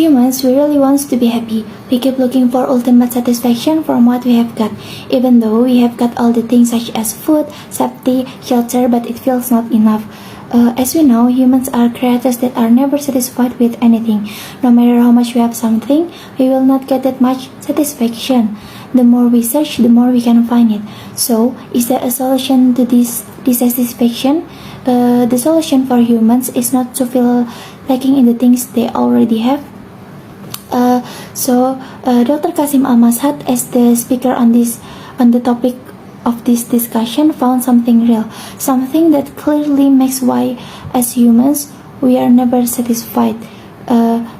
humans, we really want to be happy. We keep looking for ultimate satisfaction from what we have got, even though we have got all the things such as food, safety, shelter, but it feels not enough. As we know, humans are creatures that are never satisfied with anything. No matter how much we have something, we will not get that much satisfaction. The more we search, the more we can find it. So, is there a solution to this dissatisfaction? The solution for humans is not to feel lacking in the things they already have. Dr. Kasim Al-Mashat, as the speaker on the topic of this discussion, found something real, something that clearly makes why, as humans, we are never satisfied.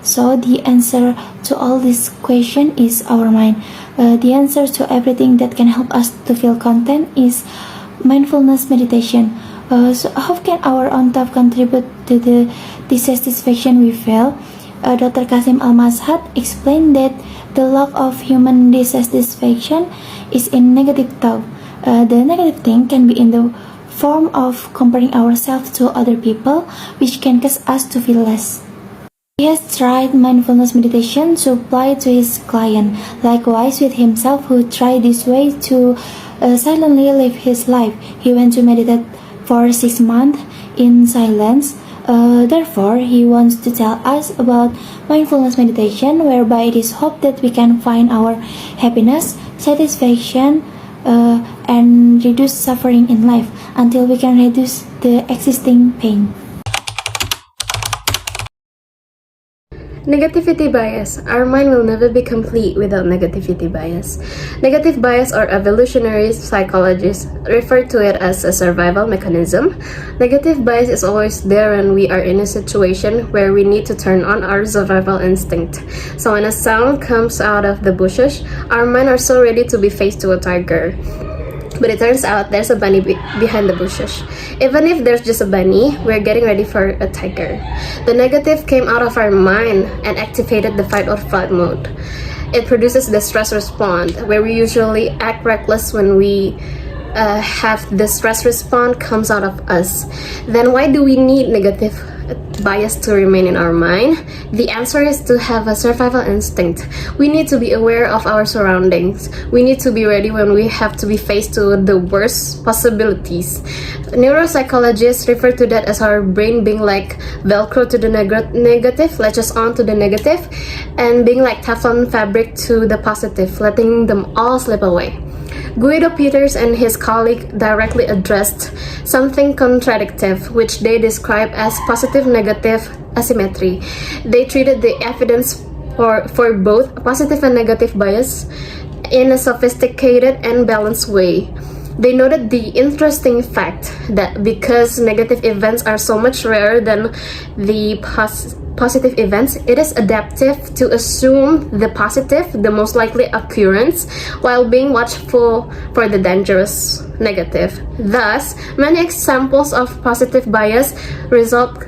So the answer to all this question is our mind. The answer to everything that can help us to feel content is mindfulness meditation. So how can our own thought contribute to the dissatisfaction we feel? Dr. Kasim Al-Mashat explained that the lack of human dissatisfaction is in negative thought. The negative thing can be in the form of comparing ourselves to other people, which can cause us to feel less. He has tried mindfulness meditation to apply to his client. Likewise with himself, who tried this way to silently live his life. He went to meditate for 6 months in silence. Therefore, he wants to tell us about mindfulness meditation, whereby it is hoped that we can find our happiness, satisfaction, and reduce suffering in life until we can reduce the existing pain. Negativity bias. Our mind will never be complete without negativity bias. Negative bias, or evolutionary psychologists refer to it as a survival mechanism. Negative bias is always there when we are in a situation where we need to turn on our survival instinct. So when a sound comes out of the bushes, our mind are so ready to be faced to a tiger. But it turns out there's a bunny behind the bushes. Even if there's just a bunny, we're getting ready for a tiger. The negative came out of our mind and activated the fight or flight mode. It produces the stress response, where we usually act reckless when we have the stress response comes out of us. Then why do we need negative bias to remain in our mind? The answer is to have a survival instinct. We need to be aware of our surroundings. We need to be ready when we have to be faced to the worst possibilities. Neuropsychologists refer to that as our brain being like Velcro to the negative, latches on to the negative, and being like Teflon fabric to the positive, letting them all slip away. Guido Peters and his colleague directly addressed something contradictory, which they describe as positive-negative asymmetry. They treated the evidence for both positive and negative bias in a sophisticated and balanced way. They noted the interesting fact that because negative events are so much rarer than the positive events, it is adaptive to assume the positive, the most likely occurrence, while being watchful for the dangerous negative. Thus, many examples of positive bias result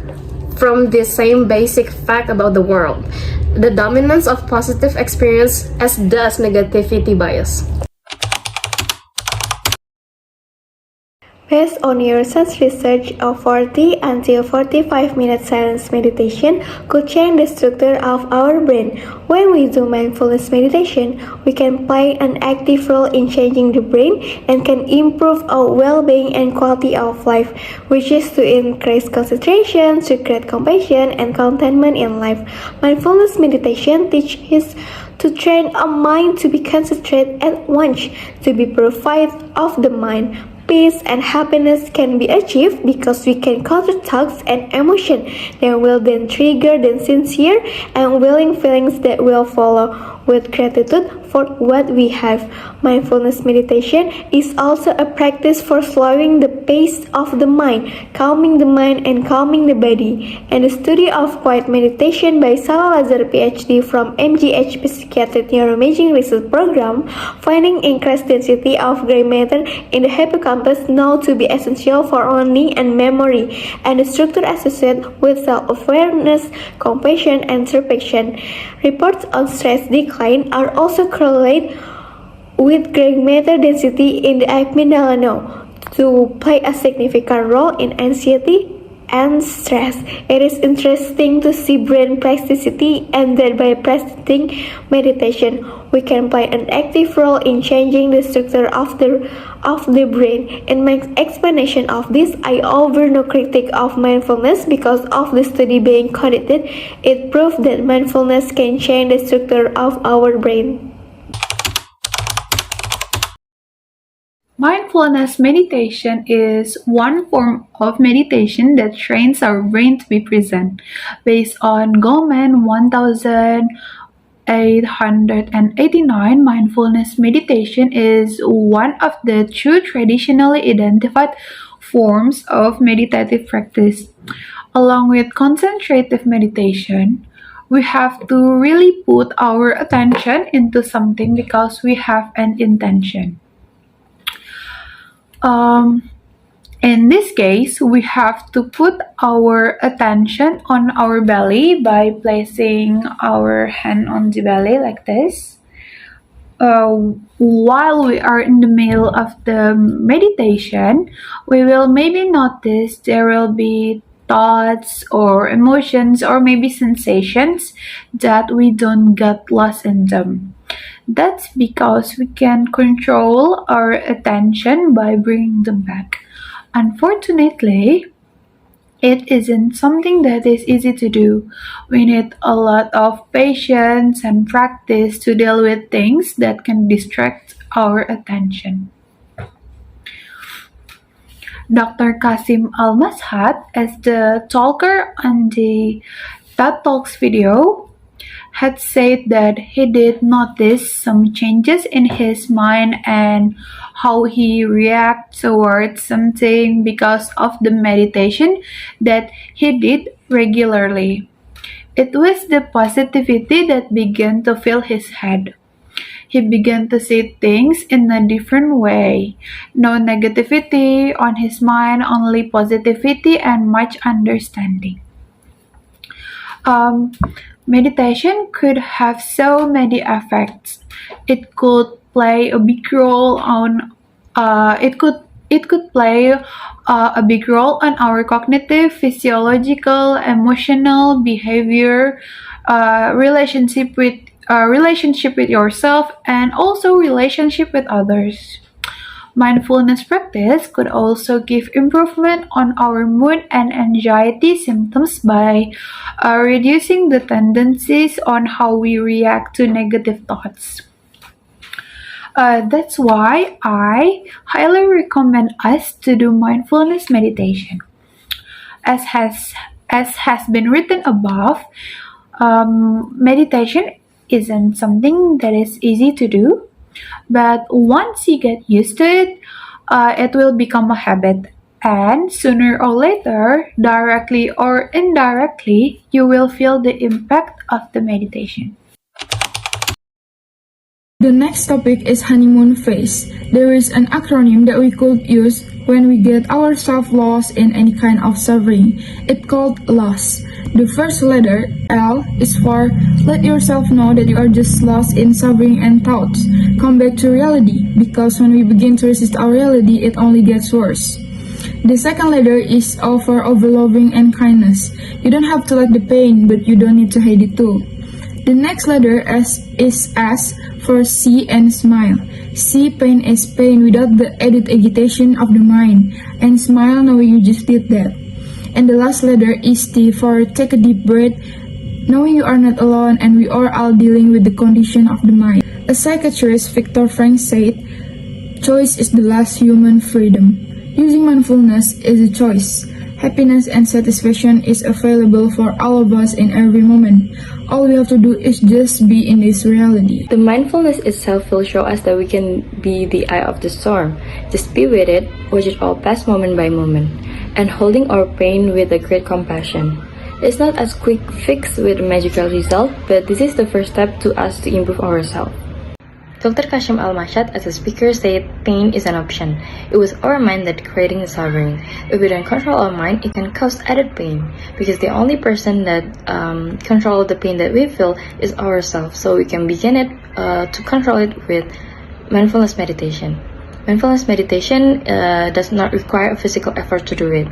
from the same basic fact about the world: the dominance of positive experience, as does negativity bias. Based on neuroscience research, a 40 until 45-minute silence meditation could change the structure of our brain. When we do mindfulness meditation, we can play an active role in changing the brain and can improve our well-being and quality of life, which is to increase concentration, to create compassion and contentment in life. Mindfulness meditation teaches to train a mind to be concentrated at once, to be purified of the mind. Peace and happiness can be achieved because we can counter thoughts and emotions that will then trigger the sincere and willing feelings that will follow with gratitude for what we have. Mindfulness meditation is also a practice for slowing the pace of the mind, calming the mind and calming the body. And the study of quiet meditation by Salazar PhD from MGH Psychiatric Neuroimaging Research Program, finding increased density of gray matter in the hippocampus known to be essential for learning and memory, and the structure associated with self-awareness, compassion, and introspection. Reports on stress decline are also correlated with gray matter density in the amygdala known to play a significant role in anxiety, and stress. It is interesting to see brain plasticity, and that by practicing meditation, we can play an active role in changing the structure of the brain. In my explanation of this, I offer no critique of mindfulness because of the study being conducted. It proved that mindfulness can change the structure of our brain. Mindfulness meditation is one form of meditation that trains our brain to be present. Based on Goleman 1889, mindfulness meditation is one of the two traditionally identified forms of meditative practice. Along with concentrative meditation, we have to really put our attention into something because we have an intention. In this case, we have to put our attention on our belly by placing our hand on the belly like this. While we are in the middle of the meditation, we will maybe notice there will be thoughts or emotions or maybe sensations that we don't get lost in them. That's because we can control our attention by bringing them back. Unfortunately, it isn't something that is easy to do. We need a lot of patience and practice to deal with things that can distract our attention. Dr. Kasim Al-Mashat, as the talker on the TED Talks video, had said that he did notice some changes in his mind and how he reacts towards something because of the meditation that he did regularly. It was the positivity that began to fill his head. He began to see things in a different way. No negativity on his mind, only positivity and much understanding. Meditation could have so many effects. It could play a big role on it could play a big role on our cognitive, physiological, emotional behavior, relationship with yourself, and also relationship with others. Mindfulness practice could also give improvement on our mood and anxiety symptoms by reducing the tendencies on how we react to negative thoughts. That's why I highly recommend us to do mindfulness meditation. As has been written above, meditation isn't something that is easy to do. But once you get used to it, it will become a habit. And sooner or later, directly or indirectly, you will feel the impact of the meditation. The next topic is honeymoon phase. There is an acronym that we could use when we get ourselves lost in any kind of suffering. It's called loss. The first letter, L, is for let yourself know that you are just lost in suffering and thoughts. Come back to reality, because when we begin to resist our reality, it only gets worse. The second letter is O for overloving and kindness. You don't have to like the pain, but you don't need to hate it too. The next letter is S for see and smile. See, pain is pain without the added agitation of the mind, and smile knowing you just did that. And the last letter is T for take a deep breath, knowing you are not alone and we are all dealing with the condition of the mind. A psychiatrist, Viktor Frankl, said, choice is the last human freedom. Using mindfulness is a choice. Happiness and satisfaction is available for all of us in every moment. All we have to do is just be in this reality. The mindfulness itself will show us that we can be the eye of the storm. Just be with it, watch it all pass moment by moment, and holding our pain with a great compassion. It's not a quick fix with a magical result, but this is the first step to us to improve ourselves. Dr. Kasim Al-Mashat, as a speaker, said pain is an option. It was our mind that creating the suffering. If we don't control our mind, it can cause added pain, because the only person that control the pain that we feel is ourselves. So we can begin it to control it with mindfulness meditation. Mindfulness meditation does not require a physical effort to do it.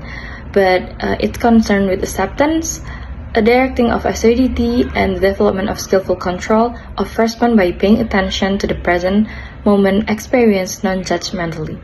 but it's concerned with acceptance, a directing of acidity, and the development of skillful control of response by paying attention to the present moment experience non-judgmentally.